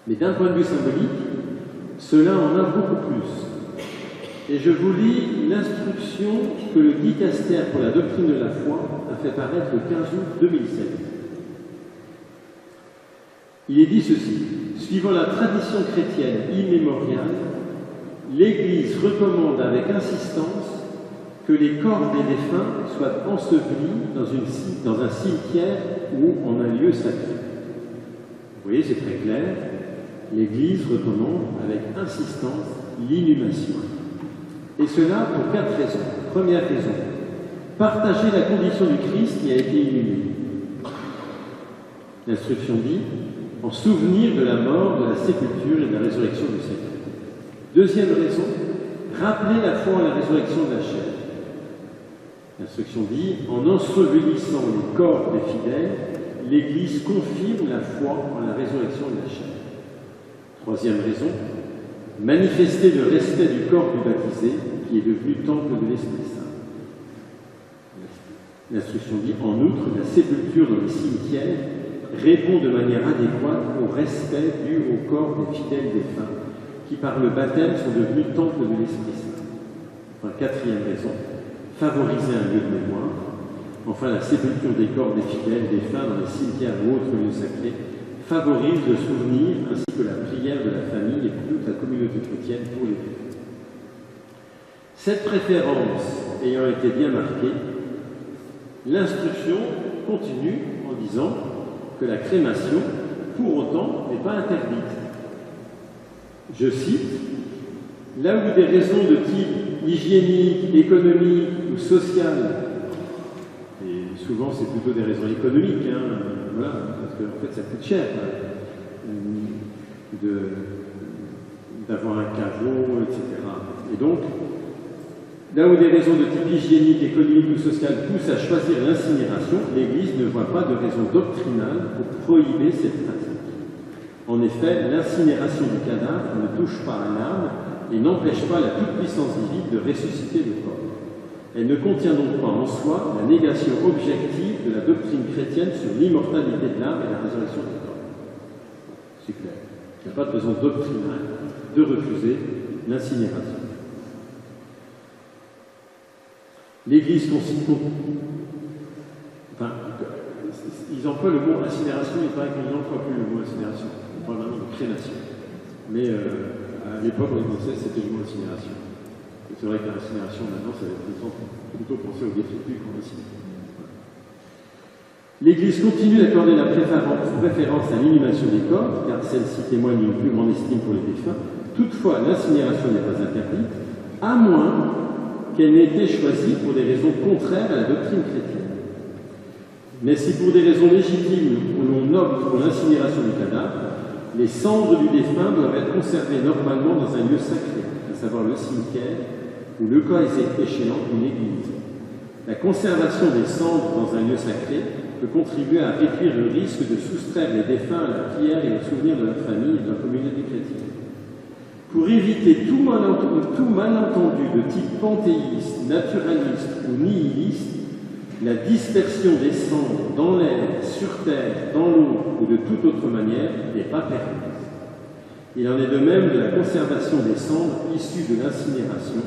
A: Mais d'un point de vue symbolique, cela en a beaucoup plus. Et je vous lis l'instruction que le dicastère pour la doctrine de la foi a fait paraître le 15 août 2007. Il est dit ceci: suivant la tradition chrétienne immémoriale, l'Église recommande avec insistance que les corps des défunts soient ensevelis dans un cimetière ou en un lieu sacré. Vous voyez, c'est très clair. L'Église recommande avec insistance l'inhumation. Et cela pour 4 raisons. Première raison, partager la condition du Christ qui a été inhumé. L'instruction dit, en souvenir de la mort, de la sépulture et de la résurrection du Seigneur. Deuxième raison, rappeler la foi à la résurrection de la chair. L'instruction dit, en ensevelissant les corps des fidèles, l'Église confirme la foi en la résurrection de la chair. Troisième raison, manifester le respect du corps du baptisé qui est devenu temple de l'Esprit Saint. L'instruction dit, en outre, la sépulture dans les cimetières répond de manière adéquate au respect dû au corps des fidèles défunts qui, par le baptême, sont devenus temple de l'Esprit Saint. Enfin, quatrième raison, favoriser un lieu de mémoire. Enfin, la sépulture des corps des fidèles défunts dans les cimetières ou autres lieux sacrés favorise le souvenir ainsi que la prière de la famille et de toute la communauté chrétienne pour les défunts. Cette préférence ayant été bien marquée, l'instruction continue en disant que la crémation, pour autant, n'est pas interdite. Je cite, « Là où des raisons de type hygiénique, économique ou social, et souvent c'est plutôt des raisons économiques, voilà, parce qu'en fait ça coûte cher d'avoir un caveau, etc. Et donc, là où des raisons de type hygiénique, économique ou social poussent à choisir l'incinération, l'Église ne voit pas de raison doctrinale pour prohiber cette pratique. En effet, l'incinération du cadavre ne touche pas à l'âme et n'empêche pas la toute-puissance divine de ressusciter le corps. Elle ne contient donc pas en soi la négation objective de la doctrine chrétienne sur l'immortalité de l'âme et la résurrection du corps. C'est clair. Il n'y a pas de raison doctrinale de refuser l'incinération. L'Église considère... Enfin, ils emploient le mot incinération, il paraît qu'ils n'emploient plus le mot incinération. On parle maintenant de crémation. Mais à l'époque, on pensait que c'était le mot incinération. Et c'est vrai que l'incinération, maintenant, ça va plutôt penser au définitif qu'en incinération. L'Église continue d'accorder la préférence à l'inhumation des corps, car celle-ci témoigne d'une plus grande estime pour les défunts. Toutefois, l'incinération n'est pas interdite, à moins qu'elle n'ait été choisie pour des raisons contraires à la doctrine chrétienne. Mais si pour des raisons légitimes l'on opte pour l'incinération du cadavre, les cendres du défunt doivent être conservées normalement dans un lieu sacré, à savoir le cimetière, ou le cas échéant une église. La conservation des cendres dans un lieu sacré peut contribuer à réduire le risque de soustraire les défunts à la prière et au souvenir de leur famille et de la communauté chrétienne. Pour éviter tout malentendu de type panthéiste, naturaliste ou nihiliste, la dispersion des cendres dans l'air, sur terre, dans l'eau ou de toute autre manière n'est pas permise. Il en est de même de la conservation des cendres issues de l'incinération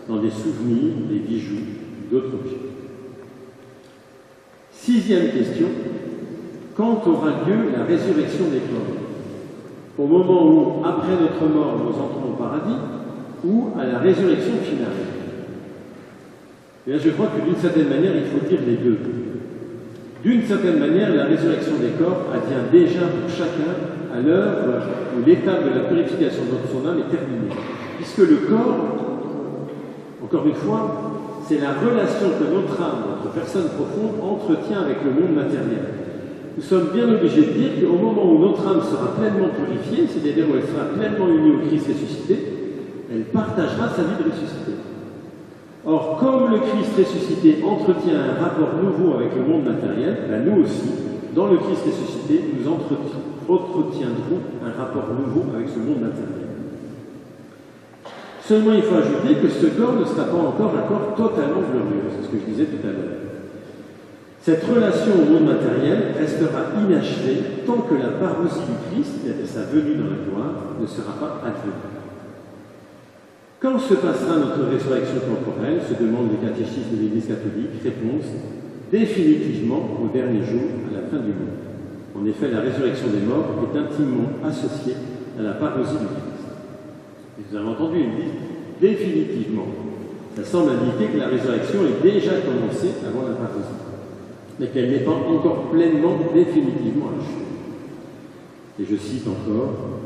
A: dans des souvenirs, des bijoux ou d'autres objets. Sixième question, quand aura lieu la résurrection des corps? Au moment où, après notre mort, nous entrons au paradis, ou à la résurrection finale? Et là, je crois que d'une certaine manière, il faut dire les deux. D'une certaine manière, la résurrection des corps advient déjà pour chacun à l'heure où l'étape de la purification de son âme est terminée. Puisque le corps, encore une fois, c'est la relation que notre âme, notre personne profonde, entretient avec le monde matériel. Nous sommes bien obligés de dire qu'au moment où notre âme sera pleinement purifiée, c'est-à-dire où elle sera pleinement unie au Christ ressuscité, elle partagera sa vie de ressuscité. Or, comme le Christ ressuscité entretient un rapport nouveau avec le monde matériel, ben nous aussi, dans le Christ ressuscité, nous entretiendrons un rapport nouveau avec ce monde matériel. Seulement, il faut ajouter que ce corps ne sera pas encore un corps totalement glorieux, c'est ce que je disais tout à l'heure. Cette relation au monde matériel restera inachevée tant que la parousie du Christ, c'est-à-dire sa venue dans la gloire, ne sera pas advenue. Quand se passera notre résurrection temporelle, se demandent les catéchistes de l'Église catholique. Réponse, définitivement au dernier jour, à la fin du monde. En effet, la résurrection des morts est intimement associée à la parousie du Christ. Et vous avez entendu, ils disent définitivement. Ça semble indiquer que la résurrection est déjà commencée avant la parousie, mais qu'elle n'est pas encore pleinement, définitivement achevée. Et je cite encore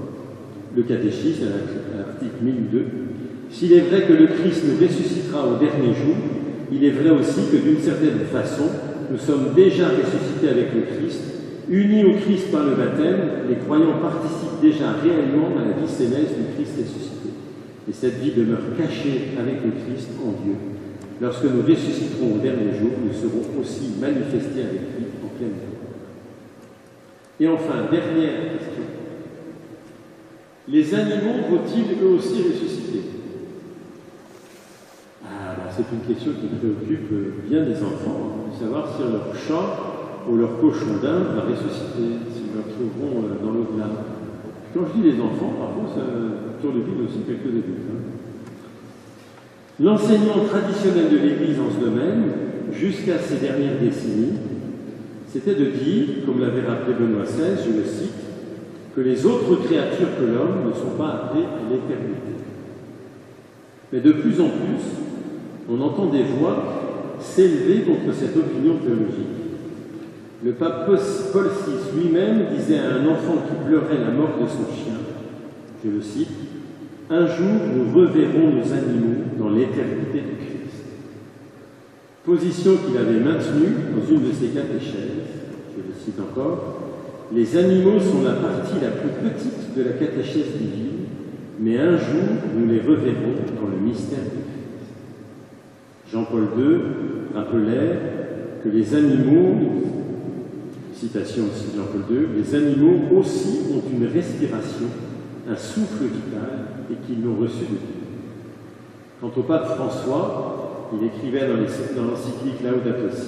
A: le catéchisme à l'article 1002. S'il est vrai que le Christ nous ressuscitera au dernier jour, il est vrai aussi que d'une certaine façon, nous sommes déjà ressuscités avec le Christ. Unis au Christ par le baptême, les croyants participent déjà réellement à la vie céleste du Christ ressuscité. Et cette vie demeure cachée avec le Christ en Dieu. Lorsque nous ressusciterons au dernier jour, nous serons aussi manifestés avec lui en pleine vie. Et enfin, dernière question. Les animaux vont-ils eux aussi ressusciter? C'est une question qui préoccupe bien des enfants, de savoir si leur chat ou leur cochon d'Inde va ressusciter, s'ils le retrouveront dans l'au-delà. Quand je dis les enfants, parfois ça tourne le vide aussi quelques adultes. L'enseignement traditionnel de l'Église en ce domaine, jusqu'à ces dernières décennies, c'était de dire, comme l'avait rappelé Benoît XVI, je le cite, que les autres créatures que l'homme ne sont pas appelées à l'éternité. Mais de plus en plus, on entend des voix s'élever contre cette opinion théologique. Le pape Paul VI lui-même disait à un enfant qui pleurait la mort de son chien, je le cite, « Un jour, nous reverrons nos animaux dans l'éternité du Christ. » Position qu'il avait maintenue dans une de ses catéchèses, je le cite encore, « Les animaux sont la partie la plus petite de la catéchèse divine, mais un jour, nous les reverrons dans le mystère du Christ. » Jean-Paul II rappelait que les animaux, citation aussi de Jean-Paul II, les animaux aussi ont une respiration, un souffle vital, et qu'ils l'ont reçu de Dieu. Quant au pape François, il écrivait dans l'encyclique Laudato Si,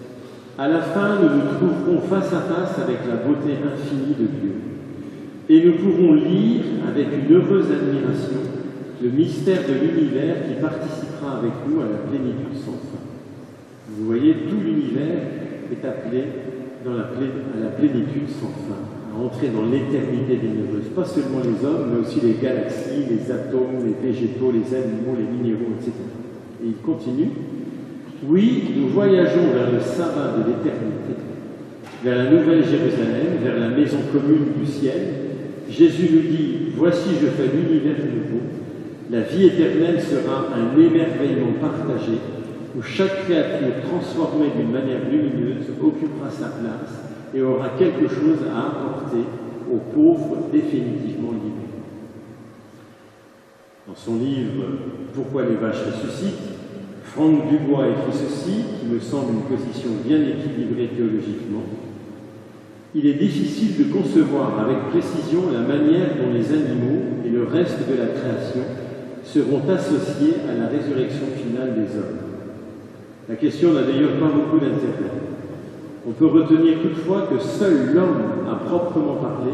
A: « À la fin, nous nous trouverons face à face avec la beauté infinie de Dieu, et nous pourrons lire avec une heureuse admiration le mystère de l'univers qui participera avec nous à la plénitude sans fin. » Vous voyez, tout l'univers est appelé à la plénitude sans fin, à entrer dans l'éternité bienheureuse. Pas seulement les hommes, mais aussi les galaxies, les atomes, les végétaux, les animaux, les minéraux, etc. Et il continue. Oui, nous voyageons vers le sabbat de l'éternité, vers la nouvelle Jérusalem, vers la maison commune du ciel. Jésus nous dit, voici je fais l'univers nouveau. La vie éternelle sera un émerveillement partagé où chaque créature transformée d'une manière lumineuse occupera sa place et aura quelque chose à apporter aux pauvres définitivement libérés. Dans son livre « Pourquoi les vaches ressuscitent », Franck Dubois écrit ceci, qui me semble une position bien équilibrée théologiquement. Il est difficile de concevoir avec précision la manière dont les animaux et le reste de la création seront associés à la résurrection finale des hommes. La question n'a d'ailleurs pas beaucoup d'intérêt. On peut retenir toutefois que seul l'homme, à proprement parler,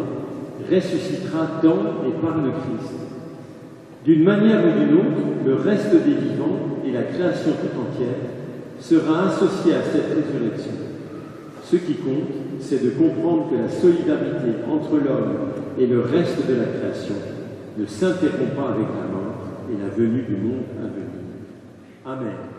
A: ressuscitera dans et par le Christ. D'une manière ou d'une autre, le reste des vivants et la création tout entière sera associé à cette résurrection. Ce qui compte, c'est de comprendre que la solidarité entre l'homme et le reste de la création ne s'interrompt pas avec la mort et la venue du monde à venir. Amen.